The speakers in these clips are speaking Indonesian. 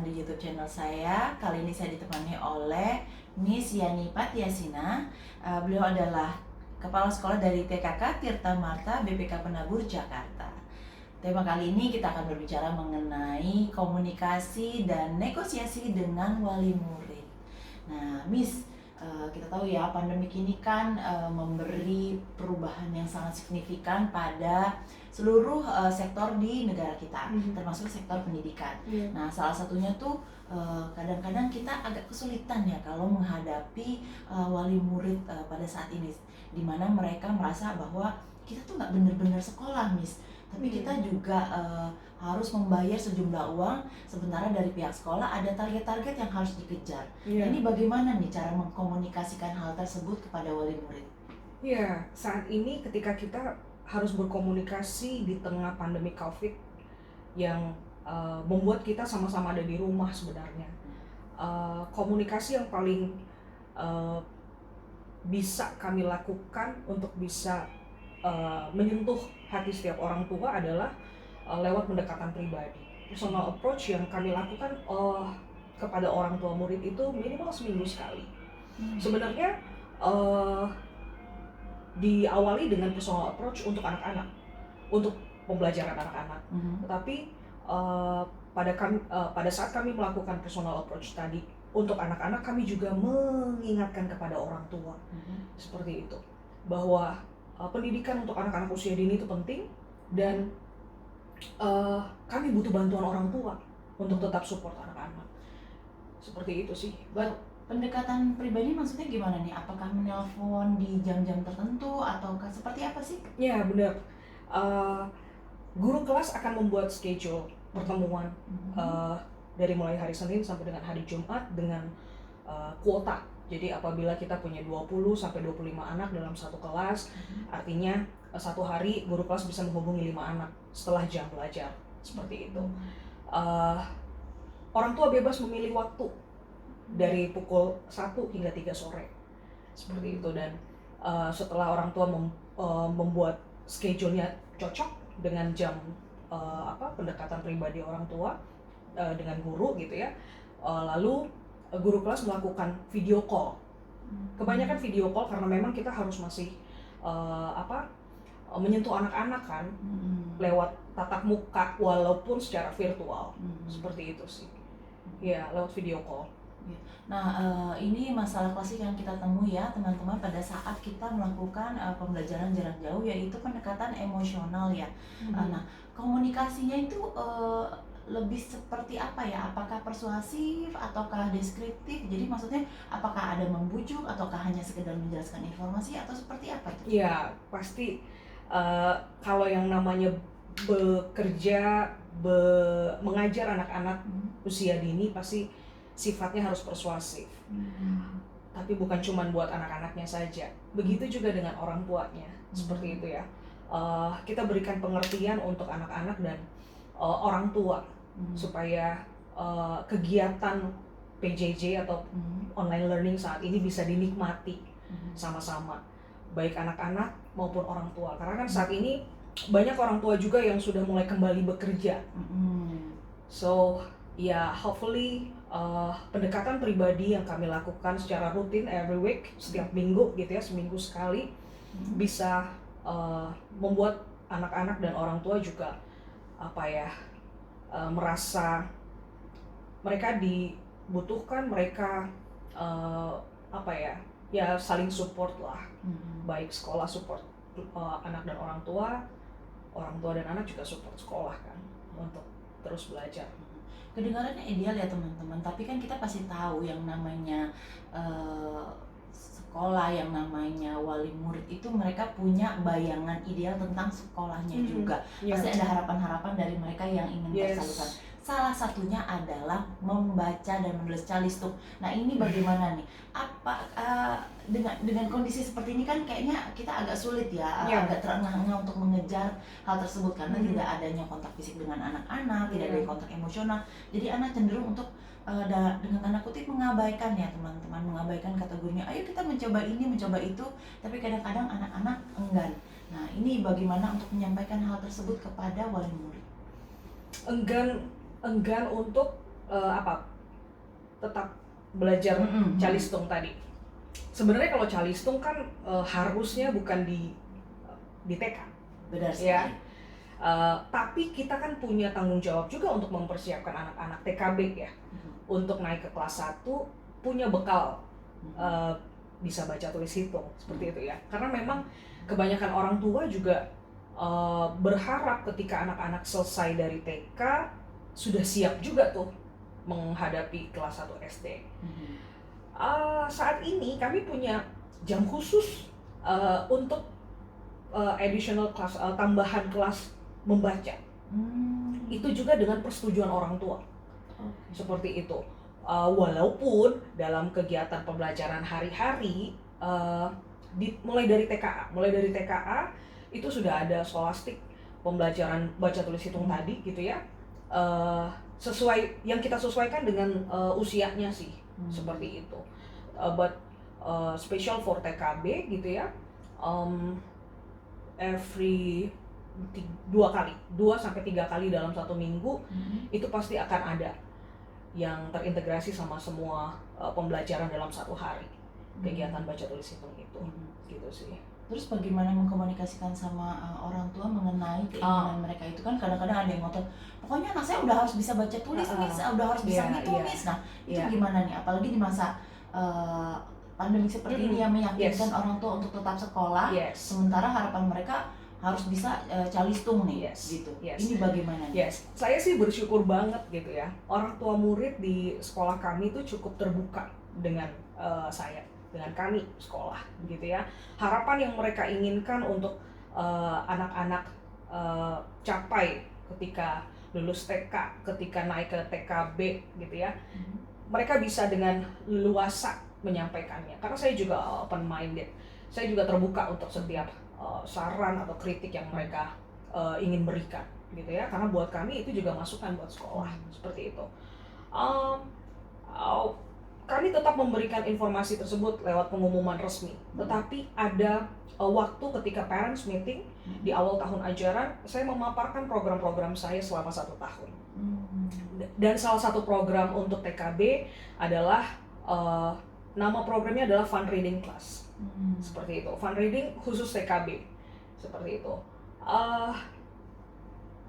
di YouTube channel saya. Kali ini saya ditemani oleh Miss Yani Patiasina. Beliau adalah Kepala Sekolah dari TKK Tirta Marta BPK Penabur Jakarta. Tema kali ini kita akan berbicara mengenai komunikasi dan negosiasi dengan wali murid. Nah, Miss, kita tahu ya pandemi ini kan memberi perubahan yang sangat signifikan pada seluruh sektor di negara kita, termasuk sektor pendidikan. Nah, salah satunya tuh kadang-kadang kita agak kesulitan ya kalau menghadapi wali murid pada saat ini, di mana mereka merasa bahwa kita tuh nggak benar-benar sekolah, Miss, tapi kita juga harus membayar sejumlah uang, sementara dari pihak sekolah ada target-target yang harus dikejar. Ini bagaimana nih cara mengkomunikasikan hal tersebut kepada wali murid? Ya, saat ini ketika kita harus berkomunikasi di tengah pandemi COVID yang membuat kita sama-sama ada di rumah sebenarnya, komunikasi yang paling bisa kami lakukan untuk bisa menyentuh hati setiap orang tua adalah lewat pendekatan pribadi. Personal approach yang kami lakukan kepada orang tua murid itu minimal seminggu sekali. Sebenarnya diawali dengan personal approach untuk anak-anak, untuk pembelajaran anak-anak. Tetapi pada saat kami melakukan personal approach tadi untuk anak-anak, kami juga mengingatkan kepada orang tua seperti itu, bahwa pendidikan untuk anak-anak usia dini itu penting, dan kami butuh bantuan orang tua untuk tetap support anak-anak. Seperti itu sih. Pendekatan pribadi maksudnya gimana nih? Apakah menelpon di jam-jam tertentu ataukah seperti apa sih? Ya, benar. Guru kelas akan membuat schedule pertemuan dari mulai hari Senin sampai dengan hari Jumat dengan kuota. Jadi apabila kita punya 20 sampai 25 anak dalam satu kelas, artinya satu hari guru kelas bisa menghubungi 5 anak setelah jam belajar. Seperti itu. Orang tua bebas memilih waktu dari pukul 1 hingga 3 sore. Seperti itu. Dan setelah orang tua membuat schedule-nya cocok dengan jam pendekatan pribadi orang tua dengan guru gitu ya, lalu guru kelas melakukan video call. Kebanyakan video call karena memang kita harus masih menyentuh anak-anak kan, lewat tatap muka walaupun secara virtual. Seperti itu sih. Ya, lewat video call. Nah, ini masalah klasik yang kita temui ya teman-teman pada saat kita melakukan pembelajaran jarak jauh, yaitu pendekatan emosional ya. Nah, komunikasinya itu lebih seperti apa ya? Apakah persuasif ataukah deskriptif? Jadi maksudnya apakah ada membujuk ataukah hanya sekedar menjelaskan informasi atau seperti apa itu? Ya, pasti kalau yang namanya bekerja, mengajar anak-anak usia dini pasti sifatnya harus persuasif. Tapi bukan cuma buat anak-anaknya saja. Begitu juga dengan orang tuanya. Seperti itu ya. Kita berikan pengertian untuk anak-anak dan orang tua supaya kegiatan PJJ atau online learning saat ini bisa dinikmati sama-sama, baik anak-anak maupun orang tua. Karena kan saat ini banyak orang tua juga yang sudah mulai kembali bekerja. So ya, hopefully pendekatan pribadi yang kami lakukan secara rutin every week, setiap minggu gitu ya, seminggu sekali, bisa membuat anak-anak dan orang tua juga merasa mereka dibutuhkan, mereka saling support lah. Baik sekolah support anak dan orang tua dan anak juga support sekolah kan untuk terus belajar. Kedengarannya ideal ya teman-teman, tapi kan kita pasti tahu yang namanya sekolah, yang namanya wali murid itu mereka punya bayangan ideal tentang sekolahnya juga. Pasti ada harapan-harapan dari mereka yang ingin tersalurkan. Salah satunya adalah membaca dan menulis calistung. Nah, ini bagaimana nih? Dengan kondisi seperti ini kan kayaknya kita agak sulit ya, agak terengah-engah untuk mengejar hal tersebut karena tidak adanya kontak fisik dengan anak-anak, tidak ada kontak emosional. Jadi anak cenderung untuk dengan tanda kutip mengabaikan ya teman-teman, mengabaikan kategorinya. Ayo kita mencoba ini, mencoba itu, tapi kadang-kadang anak-anak enggan. Nah, ini bagaimana untuk menyampaikan hal tersebut kepada wali murid? Enggan untuk apa tetap belajar calistung tadi. Sebenarnya kalau calistung kan harusnya bukan di TK. Benar sekali. Ya. Tapi kita kan punya tanggung jawab juga untuk mempersiapkan anak-anak TKB ya. Untuk naik ke kelas 1 punya bekal bisa baca tulis hitung seperti itu ya. Karena memang kebanyakan orang tua juga berharap ketika anak-anak selesai dari TK sudah siap juga tuh menghadapi kelas 1 SD. Saat ini kami punya jam khusus untuk additional class, tambahan kelas membaca. Itu juga dengan persetujuan orang tua. Seperti itu. Walaupun dalam kegiatan pembelajaran hari-hari mulai dari TKA itu sudah ada scholastic pembelajaran baca tulis hitung tadi gitu ya. Sesuai yang kita sesuaikan dengan usianya sih. Seperti itu. But special for TKB gitu ya. Every 2 sampai 3 kali dalam 1 minggu itu pasti akan ada yang terintegrasi sama semua pembelajaran dalam 1 hari kegiatan baca tulis hitung itu gitu sih. Terus bagaimana mengkomunikasikan sama orang tua mengenai keinginan mereka itu? Kan kadang-kadang ada yang ngotot, pokoknya anak saya udah harus bisa baca tulis Miss, udah harus bisa ngitung Miss. Nah itu gimana nih, apalagi di masa pandemi seperti ini yang meyakinkan orang tua untuk tetap sekolah, sementara harapan mereka harus bisa calistung nih, gitu. Ini bagaimana nih? Saya sih bersyukur banget gitu ya. Orang tua murid di sekolah kami itu cukup terbuka dengan saya, dengan kami sekolah gitu ya. Harapan yang mereka inginkan untuk anak-anak capai ketika lulus TK, ketika naik ke TKB gitu ya. Mereka bisa dengan leluasa menyampaikannya. Karena saya juga open minded. Saya juga terbuka untuk setiap saran atau kritik yang mereka ingin berikan gitu ya, karena buat kami itu juga masukan buat sekolah seperti itu. Kami tetap memberikan informasi tersebut lewat pengumuman resmi, tetapi ada waktu ketika parents meeting di awal tahun ajaran saya memaparkan program-program saya selama 1 tahun. Dan salah satu program untuk TKB adalah nama programnya adalah Fun Reading Class. Seperti itu, Fun Reading khusus TKB. Seperti itu.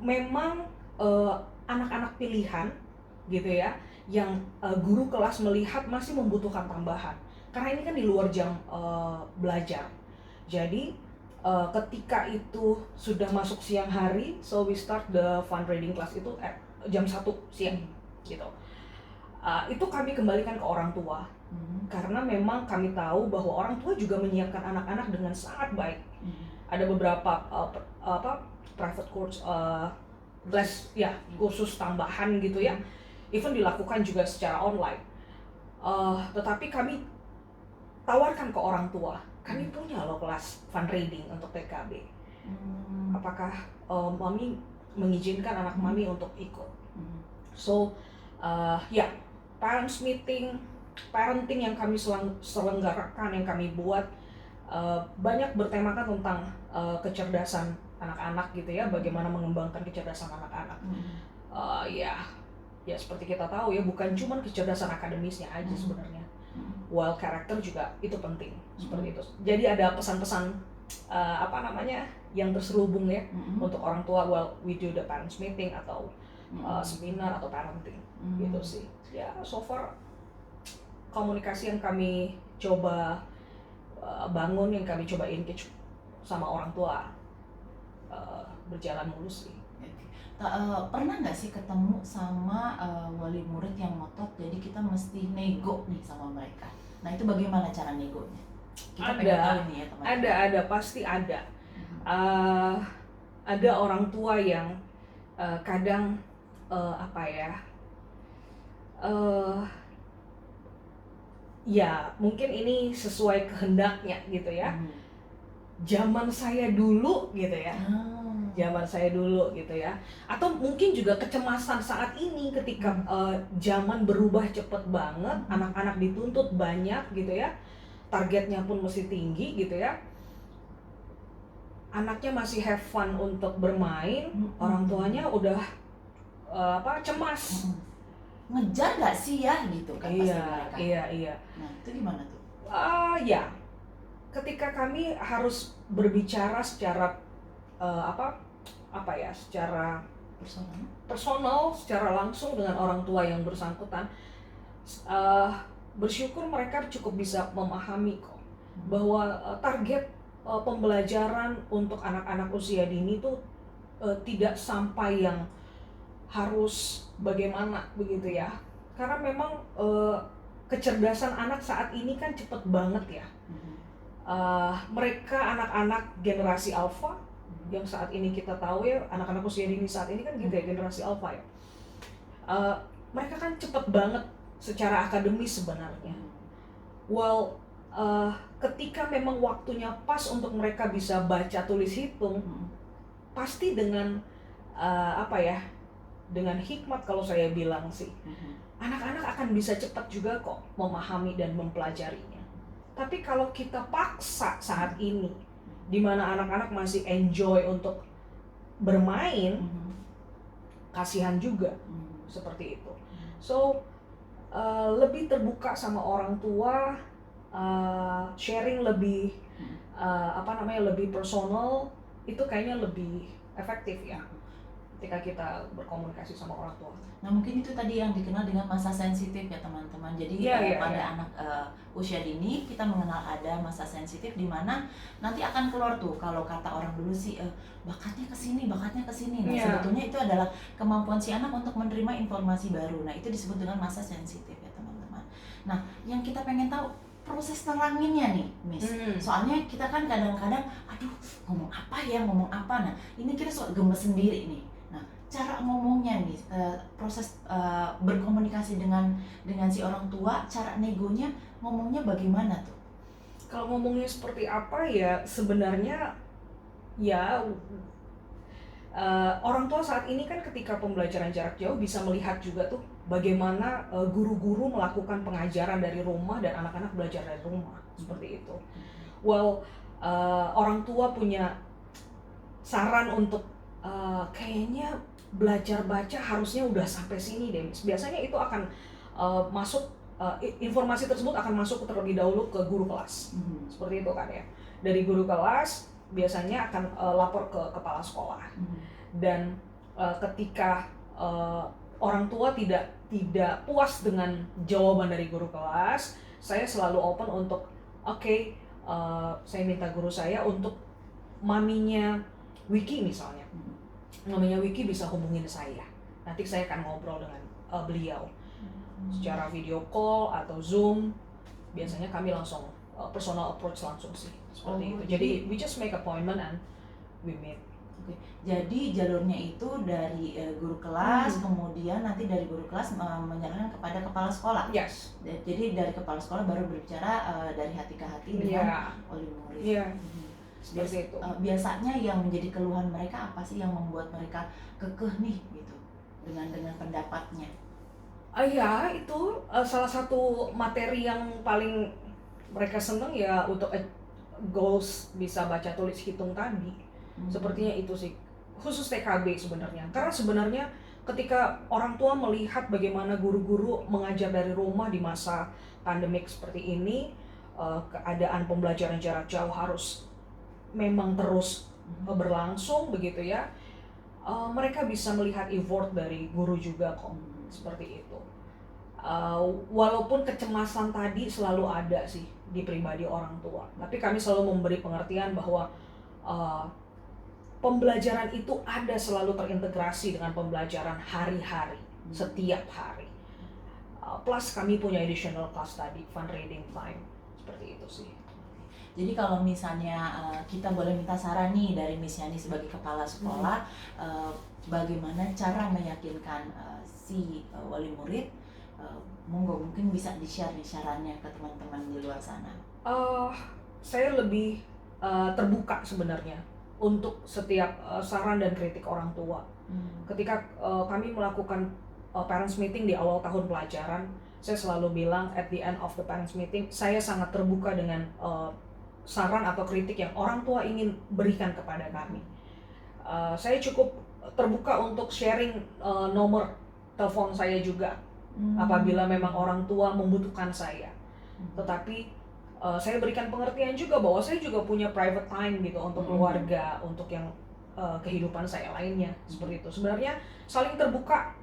Memang anak-anak pilihan gitu ya, yang guru kelas melihat masih membutuhkan tambahan. Karena ini kan di luar jam belajar. Jadi ketika itu sudah masuk siang hari, so we start the Fun Reading Class itu jam 1 siang gitu. Itu kami kembalikan ke orang tua. Karena memang kami tahu bahwa orang tua juga menyiapkan anak-anak dengan sangat baik. Ada beberapa private course les ya, kursus tambahan gitu ya, even dilakukan juga secara online. Tetapi kami tawarkan ke orang tua, kami punya loh kelas fun reading untuk TKB. Apakah mami mengizinkan anak mami untuk ikut? So ya, parents meeting, parenting yang kami selenggarakan, yang kami buat banyak bertemakan tentang kecerdasan anak-anak gitu ya, bagaimana mengembangkan kecerdasan anak-anak. Ya seperti kita tahu ya, bukan cuma kecerdasan akademisnya aja sebenarnya, while karakter juga itu penting seperti itu. Jadi ada pesan-pesan yang terselubung ya untuk orang tua while we do the parents meeting atau seminar atau parenting gitu sih. Ya so far komunikasi yang kami coba bangun, yang kami coba engage sama orang tua berjalan mulus sih. Pernah nggak sih ketemu sama wali murid yang ngotot jadi kita mesti nego nih sama mereka? Nah itu bagaimana cara negonya? Kita pengen tahu nih ya teman-teman. Ada pasti ada. Ada orang tua yang kadang ya mungkin ini sesuai kehendaknya gitu ya. Zaman saya dulu gitu ya. Zaman saya dulu gitu ya. Atau mungkin juga kecemasan saat ini ketika zaman berubah cepet banget, anak-anak dituntut banyak gitu ya. Targetnya pun mesti tinggi gitu ya. Anaknya masih have fun untuk bermain, orang tuanya udah cemas. ngejar nggak sih ya gitu kan pasti mereka. Iya. Nah itu gimana tuh? Ya, ketika kami harus berbicara secara secara Personal. personal, secara langsung dengan orang tua yang bersangkutan, uh, bersyukur mereka cukup bisa memahami kok bahwa target pembelajaran untuk anak-anak usia dini itu tidak sampai yang harus bagaimana begitu ya, karena memang kecerdasan anak saat ini kan cepet banget ya. Mereka anak-anak generasi alpha yang saat ini kita tahu ya, anak-anak usia dini saat ini kan gitu ya, generasi alpha ya. Mereka kan cepet banget secara akademis sebenarnya. Well, ketika memang waktunya pas untuk mereka bisa baca tulis hitung, pasti dengan dengan hikmat kalau saya bilang sih, anak-anak akan bisa cepat juga kok memahami dan mempelajarinya. Tapi kalau kita paksa saat ini, di mana anak-anak masih enjoy untuk bermain, kasihan juga seperti itu. So lebih terbuka sama orang tua, sharing lebih lebih personal, itu kayaknya lebih efektif ya ketika kita berkomunikasi sama orang tua. Nah mungkin itu tadi yang dikenal dengan masa sensitif ya teman-teman. Jadi pada anak usia dini kita mengenal ada masa sensitif di mana nanti akan keluar tuh, kalau kata orang dulu sih bakatnya kesini. Nah sebetulnya itu adalah kemampuan si anak untuk menerima informasi baru. Nah itu disebut dengan masa sensitif ya teman-teman. Nah yang kita pengen tahu proses neranginnya nih, Miss. Soalnya kita kan kadang-kadang, aduh ngomong apa. Nah ini kita suka gemes sendiri nih. Nah cara ngomongnya nih, proses berkomunikasi dengan si orang tua, cara negonya ngomongnya bagaimana tuh? Kalau ngomongnya seperti apa ya, sebenarnya ya orang tua saat ini kan ketika pembelajaran jarak jauh bisa melihat juga tuh bagaimana guru-guru melakukan pengajaran dari rumah dan anak-anak belajar dari rumah, seperti itu. Well, orang tua punya saran untuk kayaknya belajar baca harusnya udah sampai sini deh. Biasanya itu akan masuk, informasi tersebut akan masuk terlebih dahulu ke guru kelas, seperti itu kan ya. Dari guru kelas biasanya akan lapor ke kepala sekolah. Dan ketika orang tua tidak puas dengan jawaban dari guru kelas, saya selalu open untuk saya minta guru saya untuk maminya Wiki misalnya. Maminya Wiki bisa hubungin saya. Nanti saya akan ngobrol dengan beliau secara video call atau Zoom. Biasanya kami langsung personal approach langsung sih, seperti itu. Jadi we just make appointment and we meet. Jadi jalurnya itu dari guru kelas, kemudian nanti dari guru kelas menyerahkan kepada kepala sekolah. Yes. Jadi dari kepala sekolah baru berbicara dari hati ke hati dengan wali murid. Seperti itu. Biasanya yang menjadi keluhan mereka apa sih yang membuat mereka kekeh nih gitu dengan pendapatnya? Ya itu salah satu materi yang paling mereka seneng ya, untuk goals bisa baca tulis hitung tadi. Sepertinya itu sih, khusus TKB sebenarnya. Karena sebenarnya ketika orang tua melihat bagaimana guru-guru mengajar dari rumah di masa pandemik seperti ini, keadaan pembelajaran jarak jauh harus memang terus berlangsung begitu ya, mereka bisa melihat effort dari guru juga kok, seperti itu. Walaupun kecemasan tadi selalu ada sih di pribadi orang tua, tapi kami selalu memberi pengertian bahwa pembelajaran itu ada selalu terintegrasi dengan pembelajaran hari-hari, setiap hari. Plus kami punya additional class tadi, fun reading time, seperti itu sih. Jadi kalau misalnya kita boleh minta saran nih dari Miss Yani sebagai kepala sekolah, bagaimana cara meyakinkan si wali murid, monggo mungkin bisa di-share nih sarannya ke teman-teman di luar sana. Saya lebih terbuka sebenarnya untuk setiap saran dan kritik orang tua. Ketika kami melakukan parents meeting di awal tahun pelajaran, saya selalu bilang at the end of the parents meeting, saya sangat terbuka dengan saran atau kritik yang orang tua ingin berikan kepada kami. Saya cukup terbuka untuk sharing nomor telepon saya juga apabila memang orang tua membutuhkan saya. Tetapi saya berikan pengertian juga bahwa saya juga punya private time gitu untuk keluarga, untuk yang kehidupan saya lainnya, seperti itu. Sebenarnya saling terbuka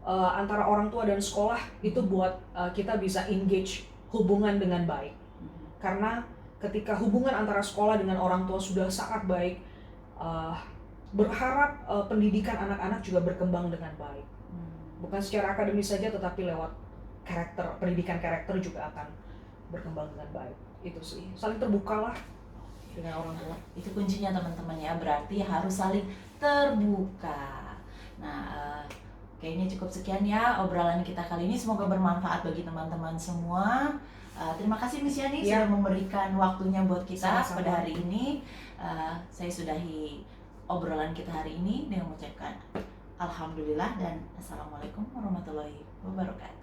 antara orang tua dan sekolah itu buat kita bisa engage hubungan dengan baik. Karena ketika hubungan antara sekolah dengan orang tua sudah sangat baik, berharap pendidikan anak-anak juga berkembang dengan baik. Bukan secara akademis saja, tetapi lewat karakter, pendidikan karakter juga akan berkembang dengan baik. Itu sih, saling terbukalah dengan orang tua. Itu kuncinya teman-teman ya, berarti harus saling terbuka. Nah, kayaknya cukup sekian ya obrolan kita kali ini, semoga bermanfaat bagi teman-teman semua. Terima kasih Miss Yani sudah memberikan waktunya buat kita pada hari ini. Saya sudahi obrolan kita hari ini dengan mengucapkan alhamdulillah dan assalamualaikum warahmatullahi wabarakatuh.